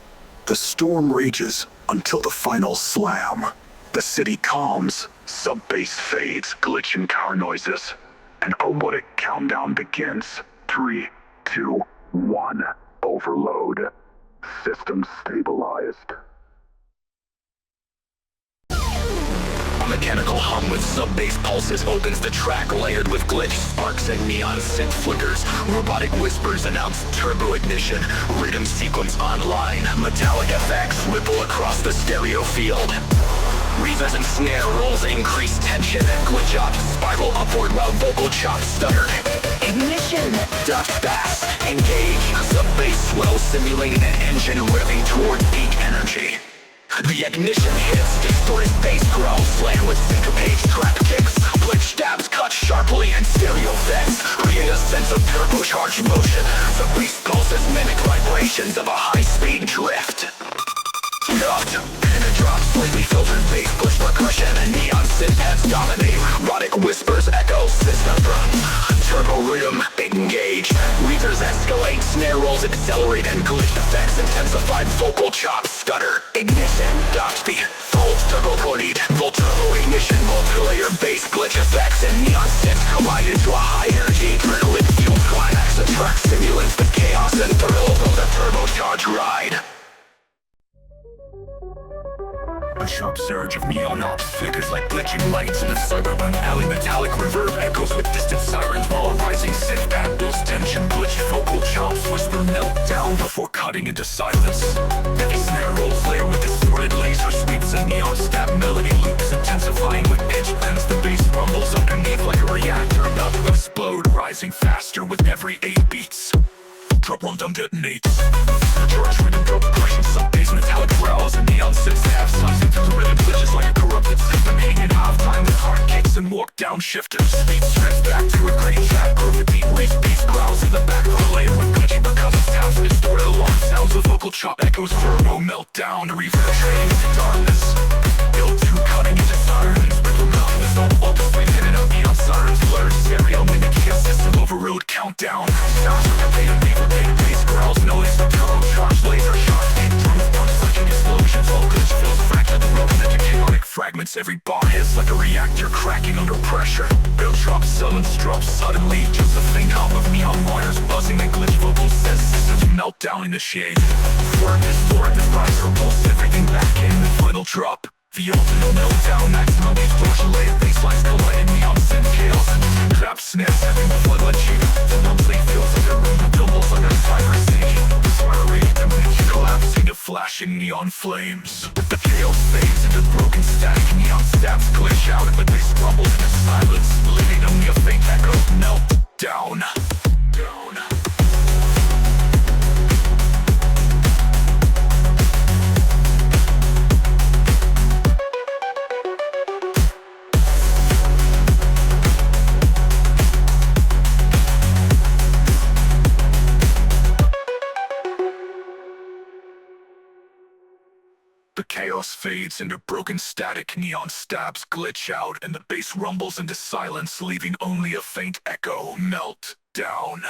The storm rages until the final slam. The city calms, sub-bass fades, glitching car noises, and omotic countdown begins. 3, 2, 1, overload. System stabilized. A mechanical hum with sub-bass pulses opens the track, layered with glitch sparks and neon synth flickers. Robotic whispers announce turbo ignition. Rhythm sequence online. Metallic effects ripple across the stereo field. Reavers and snare rolls increase tension. Glitch up, spiral upward while vocal chops stutter. Ignition! Dust bass, engage. Sub-bass swell simulating an engine revving toward peak energy. The ignition hits, distorted bass growls, slam with syncopated trap kicks. Glitch stabs cut sharply and stereo effects create a sense of turbocharged motion. The bass pulses mimic vibrations of a high-speed drift. Dubbed, and it drops slightly filtered bass push percussion and neon synth heads dominate. Robotic whispers echo system drum. Turbo rhythm, engage. Reavers escalate, snare rolls accelerate, and glitch effects intensified. Vocal chops stutter. Ignition, Dubstep, full turbo bodied. Full turbo ignition, multi-layer bass glitch effects and neon synth collide into a high energy adrenaline fueled climax. The track simulates the chaos and thrill of the turbocharged ride. A sharp surge of neon ops flickers like glitching lights in a suburban alley. Metallic reverb echoes with distant sirens while a rising synth pad builds tension. Glitch vocal chops whisper melt down before cutting into silence. Heavy snare rolls layer with distorted laser sweeps and neon stab melody loops intensifying with pitch bends. The bass rumbles underneath like a reactor about to explode, rising faster with every 8 beats. Drop one drum detonates. Charge rhythm go crushing sub-bass metallic growls and neon synth stabs slicing through the rhythm glitches like a corrupted system. Hanging half-time with hard kicks and walk down shifters. Speed strips back to a green track groove with deep race bass growls in the back overlaid with glitchy percussive sounds. Distorted alarm sounds with vocal chop echoes. Turbo meltdown, reverb trading into darkness. Build 2 cutting into sirens. Ripple mountains, no focus, wave hidden up neon sirens. Blurred stereo mimicking a system overroad countdown. Sounds replicated, reverbated bass growls, noise, turbocharged laser shots, drums, punch, sucking explosions. All glitch feels fractured, broken into chaotic fragments. Every bar hits like a reactor cracking under pressure. Build drops, silence drops suddenly. Just a faint hum of neon wires buzzing and glitch vocals says systems melt down in the shade. Work this riser pulse everything back in the final drop. The ultimate meltdown, maximum explosion, layered basslines colliding, neon synth chaos and trap snares having the floodlight cheap. The monthly feels like a room, the billboards like a cyber city. Spiraling, the collapsing to flashing neon flames. The chaos fades into broken static, neon stabs glitch out and the bass rumbles into silence, leaving only a faint echo. Melt down. The chaos fades into broken static, neon stabs glitch out, and the bass rumbles into silence, leaving only a faint echo. Melt down.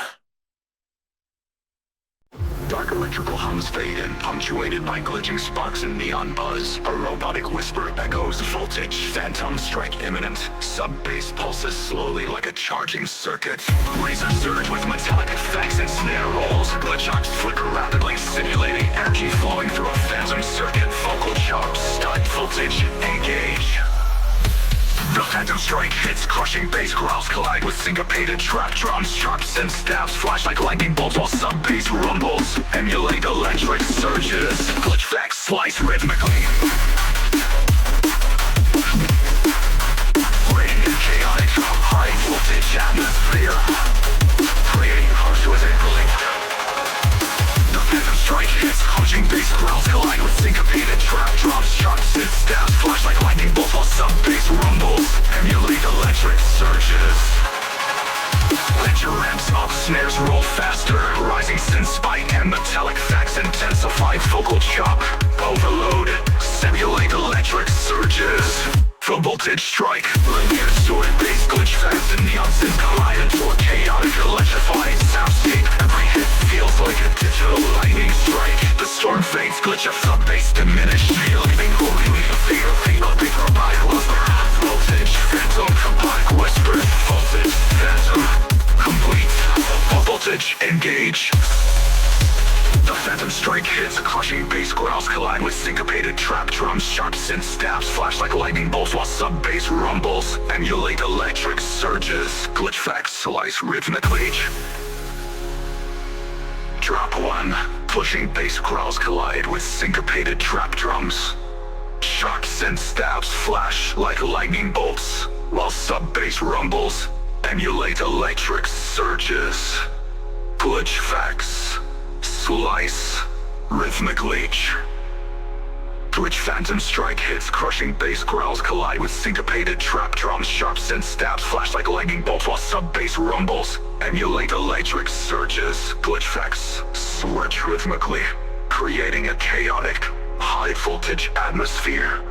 Dark electrical hums fade in, punctuated by glitching sparks and neon buzz. A robotic whisper echoes voltage. Phantoms strike imminent. Sub-bass pulses slowly like a charging circuit. Razor surge with metallic effects and snare rolls. Glitch arcs flicker rapidly, simulating energy flowing through a phantom circuit. Vocal chops, stud voltage, engage. The phantom strike hits, crushing bass growls collide with syncopated trap drums. Sharp synth stabs flash like lightning bolts while sub-bass rumbles emulate electric surges. Glitch effects slice rhythmically, creating a chaotic, high-voltage atmosphere, creating harsh with a blink. The phantom strike hits, hits, punching bass growls collide with syncopated trap drums. Sharp synth stabs flash like lightning bolts while sub-bass rumbles emulate electric surges. Ledger ramps up, snares roll faster, rising synth spike and metallic effects intensify vocal chop. Overload, simulate electric surges. Full voltage strike, linear distorted bass glitch fast and neon synth collide into a chaotic electrifying soundscape. Every hit feels like a digital lightning strike. The storm fades, glitch of sub-bass diminished, leaving only a figure robotic whisper. Voltage, phantom, combined whisper. Voltage, phantom, complete. Full voltage, engage. The phantom strike hits, crushing bass growls collide with syncopated trap drums. Sharp synth stabs flash like lightning bolts while sub-bass rumbles emulate electric surges. Glitch facts slice rhythmically. Drop 1. Pushing bass growls collide with syncopated trap drums. Sharp synth stabs flash like lightning bolts while sub-bass rumbles emulate electric surges. Glitch facts slice rhythmically. Twitch phantom strike hits, crushing bass growls collide with syncopated trap drums. Sharp synth stabs flash like lightning bolts while sub-bass rumbles emulate electric surges. Glitch facts switch rhythmically, creating a chaotic, high voltage atmosphere.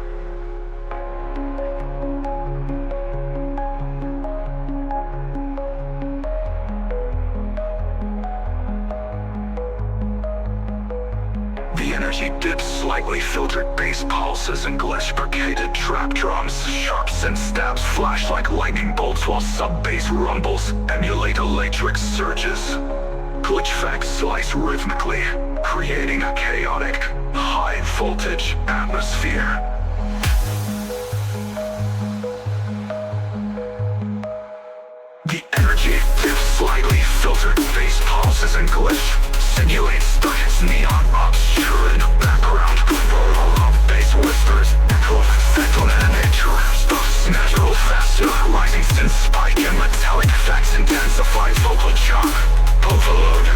The energy dips, slightly filtered bass pulses and glitch-bricated trap drums. Sharp synth stabs flash like lightning bolts while sub-bass rumbles emulate electric surges. Glitch facts slice rhythmically, creating a chaotic, high voltage atmosphere. The energy dips, slightly filtered bass pulses and glitch simulates the hits, neon obscured background. Roll of bass whispers, echo of phantom and nature. Stuffs natural faster, rising synth spike and metallic effects intensify vocal chop. Overload,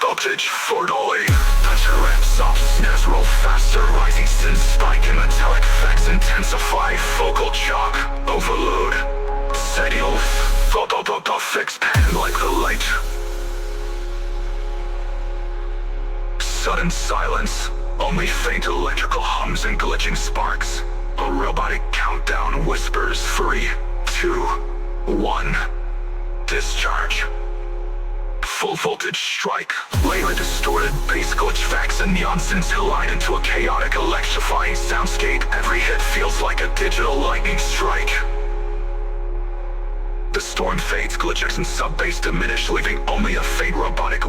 voltage for dolly. Toucher ramps up, snares roll faster, rising synth spike and metallic effects intensify vocal chop. Overload, settle, fix pan like the light. Sudden silence, only faint electrical hums and glitching sparks. A robotic countdown whispers 3, 2, 1. Discharge. Full voltage strike, layer distorted bass glitch facts and neon synths collide into a chaotic electrifying soundscape. Every hit feels like a digital lightning strike. The storm fades, glitches and sub-bass diminish, leaving only a faint robotic